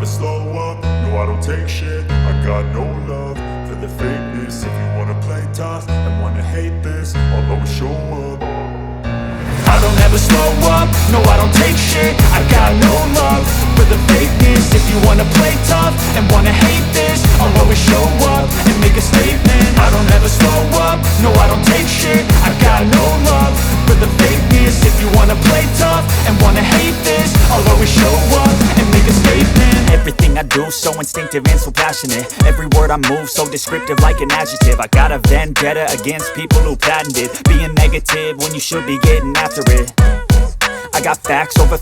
slow up, no I don't take shit. I got no love for the fakeness. If you wanna play tough and wanna hate this, I'll always show up. I don't ever slow up, no I don't take shit. I got no love for the fakeness. If you wanna play tough and wanna hate this, I'll always show up and make a statement. I don't ever slow up, no I don't take shit. I got no love for the fakeness. If you wanna play tough and wanna hate this, I'll always show up and make a statement. Everything I do so instinctive and so passionate. Every word I move so descriptive like an adjective. I got a vendetta against people who patented being negative when you should be getting after it. I got facts over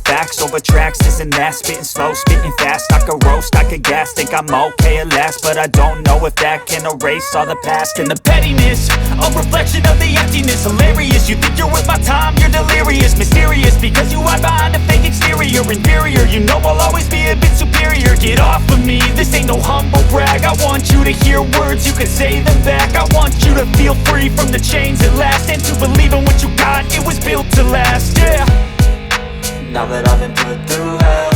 tracks, this and that. Spitting slow, spitting fast, I could roast, I could gas. Think I'm okay at last, but I don't know if that can erase all the past. And the pettiness, a reflection of the emptiness. Hilarious, you think you're worth my time, you're delirious. Mysterious, because you hide behind a fake exterior. Inferior, you know I'll always be a bit superior. Get off of me, this ain't no humble brag. I want you to hear words, you can say them back. I want you to feel free from the chains at last, and to believe in what you got, it was built to last, yeah. Now that I've been put through hell,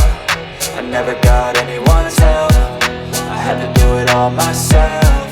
I never got anyone's help. I had to do it all myself.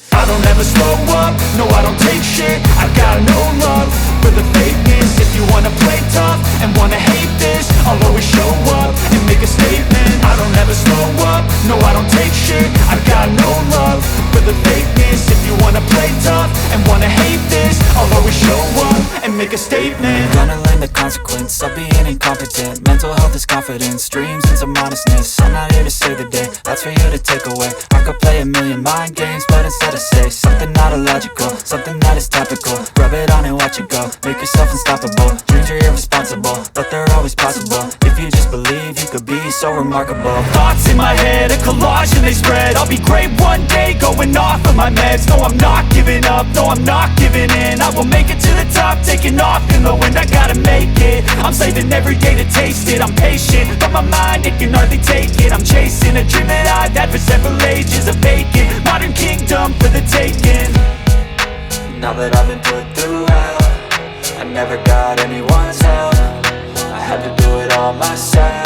I don't ever slow up, no I don't take shit. I got no love for the fakeness. If you wanna play tough and wanna hate this, I'll always show up and make a statement. I don't ever slow up, no I don't take shit. I got no love for the fakeness. If you wanna play tough and wanna hate this, I'll always show up and make a statement. Gonna learn the consequence of being incompetent. Mental health is confidence, dreams and some honestness. I'm not here to save the day, that's for you to take away. I could play a million mind games, but instead I say something not illogical, something that is topical. Rub it on and watch it go, make yourself unstoppable. Dreams are irresponsible, but they're always possible. If you just believe, you could be so remarkable. Thoughts in my head, a collage and they spread. I'll be great one day, going off of my meds. No, I'm not giving up, no, I'm not giving in. I will make it to the top, taking off in the wind. I gotta make it, I'm saving every day to taste it. I'm patient, but my mind, it can hardly take it. I'm chasing a dream that I've had for several ages. A vacant, modern kingdom for the taking. Now that I've been put through hell, I never got anyone's help. I had to do it all myself.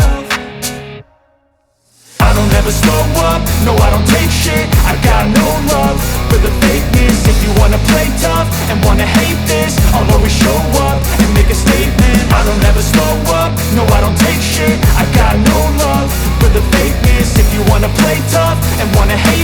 I don't ever slow up, no I don't take shit. I got no love for the fakeness. If you wanna play tough and wanna hate this, I'll always show up and make a statement. I don't ever slow up, no I don't take shit. I got no love for the fakeness. If you wanna play tough and wanna hate